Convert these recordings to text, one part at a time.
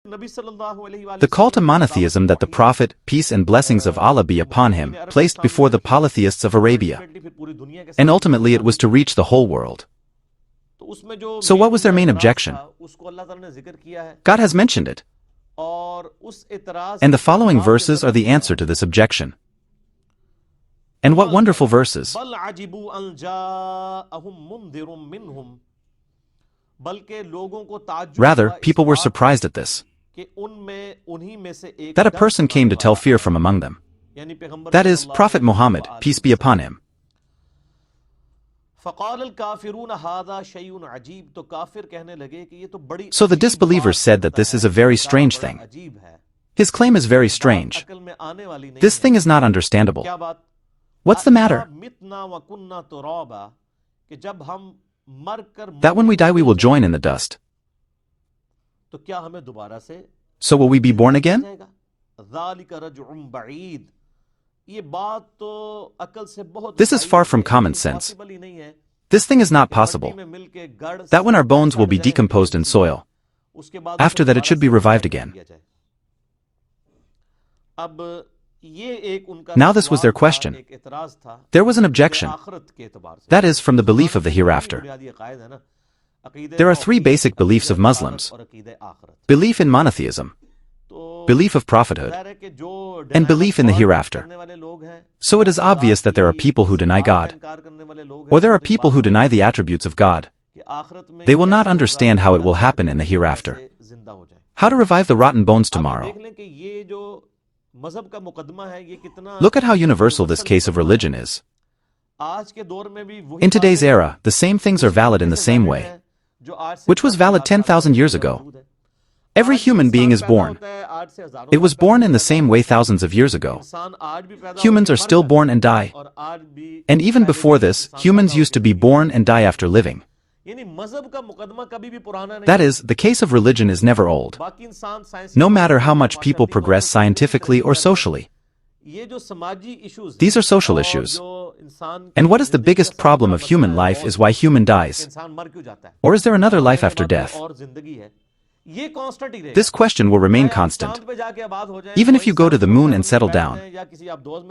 The call to monotheism that the Prophet, peace and blessings of Allah be upon him, placed before the polytheists of Arabia. And ultimately it was to reach the whole world. So what was their main objection? God has mentioned it. And the following verses are the answer to this objection. And what wonderful verses! Rather, people were surprised at this. That a person came to tell fear from among them. That is, Prophet Muhammad, peace be upon him. So the disbelievers said that this is a very strange thing. His claim is very strange. This thing is not understandable. What's the matter? That when we die we will join in the dust. So will we be born again? This is far from common sense. This thing is not possible. That when our bones will be decomposed in soil, after that it should be revived again. Now this was their question. There was an objection. That is, from the belief of the hereafter. There are three basic beliefs of Muslims: belief in monotheism, belief of prophethood, and belief in the hereafter. So it is obvious that there are people who deny God, or there are people who deny the attributes of God. They will not understand how it will happen in the hereafter. How to revive the rotten bones tomorrow. Look at how universal this case of religion is. In today's era, the same things are valid in the same way, which was valid 10,000 years ago. Every human being is born. It was born in the same way thousands of years ago. Humans are still born and die. And even before this, humans used to be born and die after living. That is, the case of religion is never old, no matter how much people progress scientifically or socially. These are social issues. And what is the biggest problem of human life is why human dies. Or is there another life after death? This question will remain constant. Even if you go to the moon and settle down,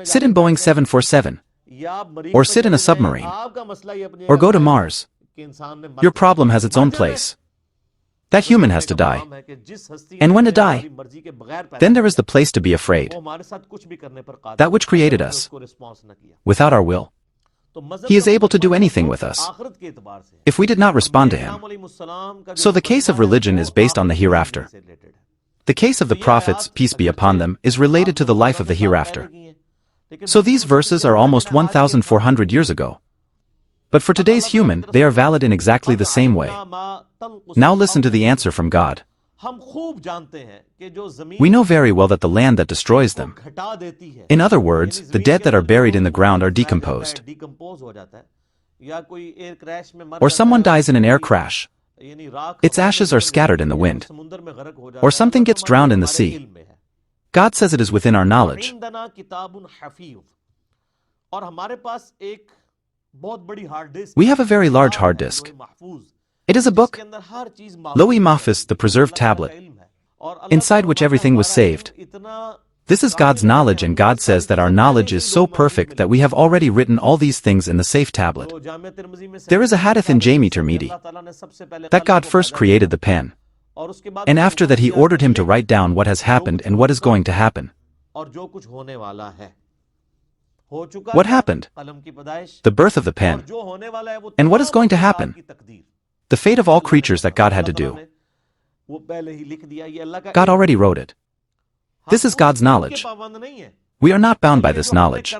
sit in Boeing 747, or sit in a submarine, or go to Mars, your problem has its own place. That human has to die. And when to die, then there is the place to be afraid. That which created us, without our will, he is able to do anything with us, if we did not respond to him. So the case of religion is based on the hereafter. The case of the prophets, peace be upon them, is related to the life of the hereafter. So these verses are almost 1,400 years ago. But for today's human, they are valid in exactly the same way. Now listen to the answer from God. We know very well that the land that destroys them, in other words, the dead that are buried in the ground are decomposed. Or someone dies in an air crash. Its ashes are scattered in the wind. Or something gets drowned in the sea. God says it is within our knowledge. We have a very large hard disk. It is a book, Lohi Mahfuz, the preserved tablet, inside which everything was saved. This is God's knowledge, and God says that our knowledge is so perfect that we have already written all these things in the safe tablet. There is a hadith in Jami Tirmidhi that God first created the pen, and after that he ordered him to write down what has happened and what is going to happen. What happened? The birth of the pen. And what is going to happen? The fate of all creatures that God had to do. God already wrote it. This is God's knowledge. We are not bound by this knowledge.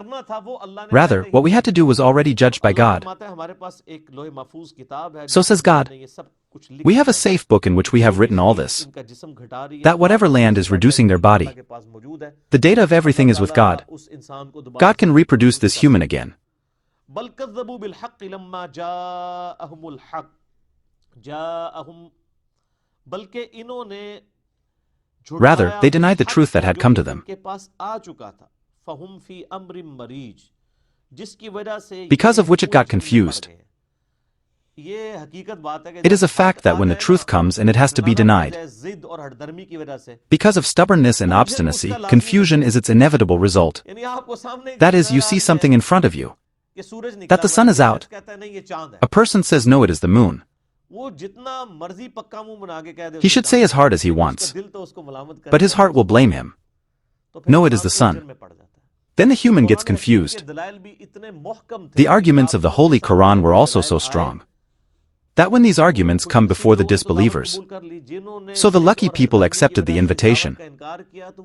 Rather, what we had to do was already judged by God. So says God, we have a safe book in which we have written all this. That whatever land is reducing their body, the data of everything is with God. God can reproduce this human again. Rather, they denied the truth that had come to them. Because of which it got confused. It is a fact that when the truth comes and it has to be denied, because of stubbornness and obstinacy, confusion is its inevitable result. That is, you see something in front of you, that the sun is out. A person says no, it is the moon. He should say as hard as he wants, but his heart will blame him. No, it is the sun. Then the human gets confused. The arguments of the Holy Quran were also so strong that when these arguments come before the disbelievers, so the lucky people accepted the invitation,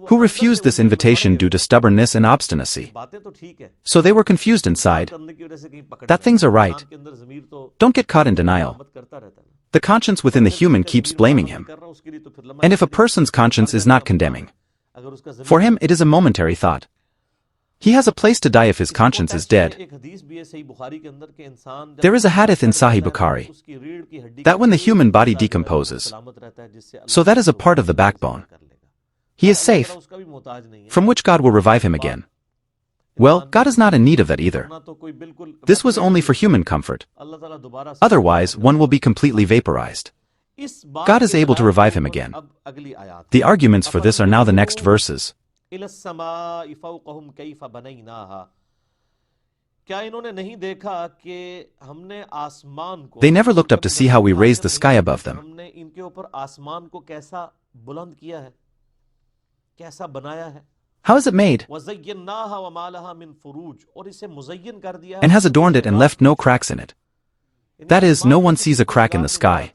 who refused this invitation due to stubbornness and obstinacy. So they were confused inside that things are right. Don't get caught in denial. The conscience within the human keeps blaming him. And if a person's conscience is not condemning, for him it is a momentary thought. He has a place to die if his conscience is dead. There is a hadith in Sahih Bukhari that when the human body decomposes, so that is a part of the backbone, he is safe, from which God will revive him again. Well, God is not in need of that either. This was only for human comfort. Otherwise, one will be completely vaporized. God is able to revive him again. The arguments for this are now the next verses. They never looked up to see how we raised the sky above them. How is it made? And has adorned it and left no cracks in it. That is, no one sees a crack in the sky.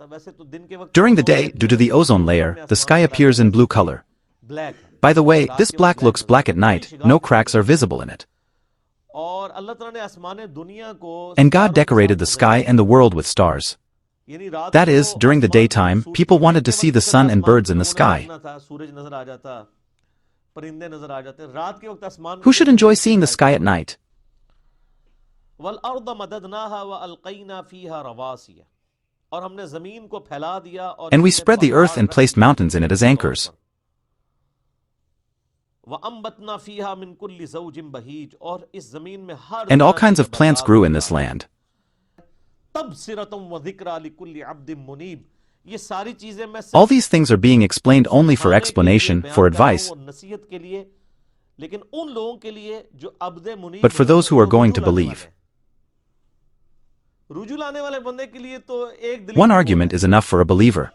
During the day, due to the ozone layer, the sky appears in blue color. By the way, this black looks black at night, no cracks are visible in it. And God decorated the sky and the world with stars. That is, during the daytime, people wanted to see the sun and birds in the sky. Who should enjoy seeing the sky at night? And we spread the earth and placed mountains in it as anchors. And all kinds of plants grew in this land. All these things are being explained only for explanation, for advice, but for those who are going to believe. One argument is enough for a believer.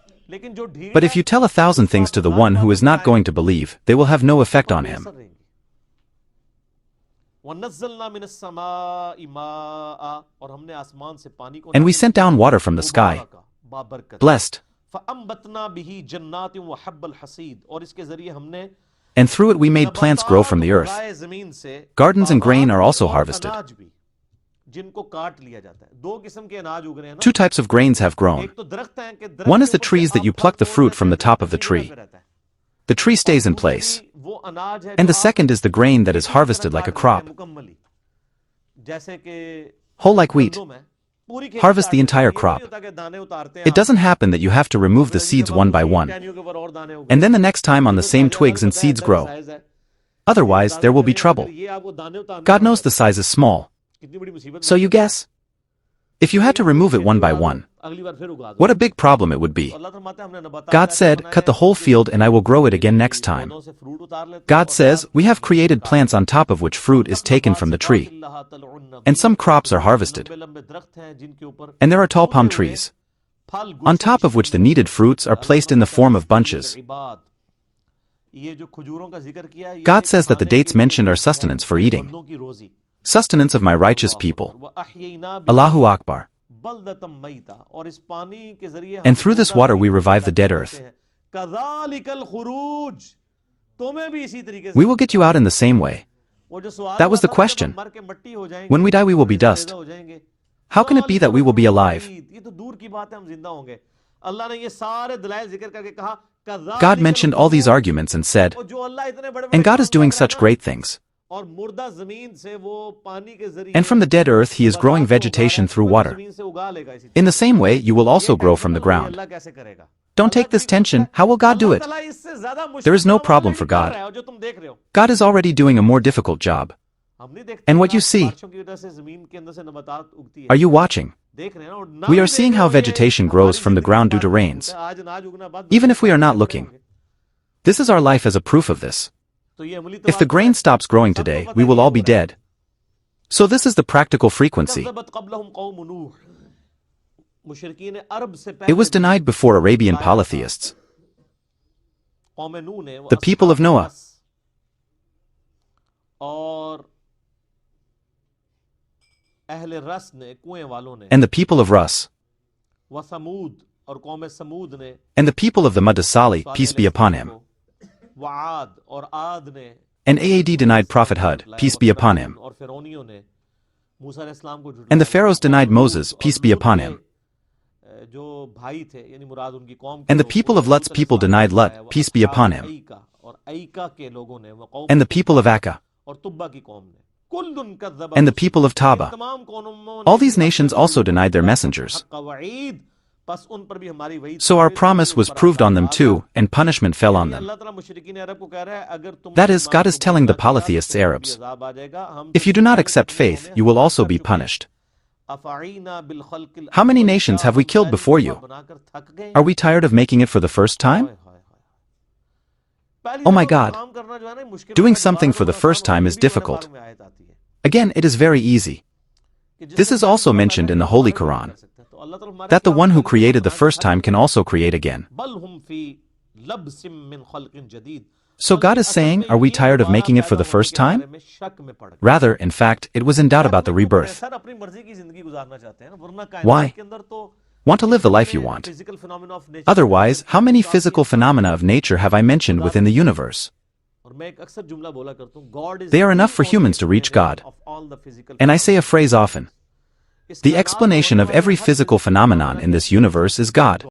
But if you tell 1,000 things to the one who is not going to believe, they will have no effect on him. And we sent down water from the sky, blessed. And through it we made plants grow from the earth. Gardens and grain are also harvested. Two types of grains have grown. One is the trees that you pluck the fruit from the top of the tree. The tree stays in place. And the second is the grain that is harvested like a crop. Whole like wheat. Harvest the entire crop. It doesn't happen that you have to remove the seeds one by one, and then the next time on the same twigs and seeds grow. Otherwise, there will be trouble. God knows the size is small. So you guess? If you had to remove it one by one, what a big problem it would be. God said, cut the whole field and I will grow it again next time. God says, we have created plants on top of which fruit is taken from the tree. And some crops are harvested. And there are tall palm trees, on top of which the needed fruits are placed in the form of bunches. God says that the dates mentioned are sustenance for eating. Sustenance of my righteous people. Allahu Akbar. And through this water we revive the dead earth. We will get you out in the same way. That was the question. When we die we will be dust. How can it be that we will be alive? God mentioned all these arguments and said, and God is doing such great things. And from the dead earth he is growing vegetation through water. In the same way, you will also grow from the ground. Don't take this tension. How will God do it? There is no problem for God. God is already doing a more difficult job. And what you see, are you watching? We are seeing how vegetation grows from the ground due to rains, even if we are not looking. This is our life as a proof of this. If the grain stops growing today, we will all be dead. So this is the practical frequency. It was denied before Arabian polytheists. The people of Noah and the people of Rus and the people of the Muddasali, peace be upon him. And Aad denied Prophet Hud, peace be upon him. And the pharaohs denied Moses, peace be upon him. And the people of Lut's people denied Lut, peace be upon him. And the people of Akka. And the people of Taba. All these nations also denied their messengers. So our promise was proved on them too, and punishment fell on them. That is, God is telling the polytheists Arabs, if you do not accept faith, you will also be punished. How many nations have we killed before you? Are we tired of making it for the first time? Oh my God! Doing something for the first time is difficult. Again, it is very easy. This is also mentioned in the Holy Quran, that the one who created the first time can also create again. So God is saying, are we tired of making it for the first time? Rather, in fact, it was in doubt about the rebirth. Why? Want to live the life you want. Otherwise, how many physical phenomena of nature have I mentioned within the universe? They are enough for humans to reach God. And I say a phrase often. The explanation of every physical phenomenon in this universe is God.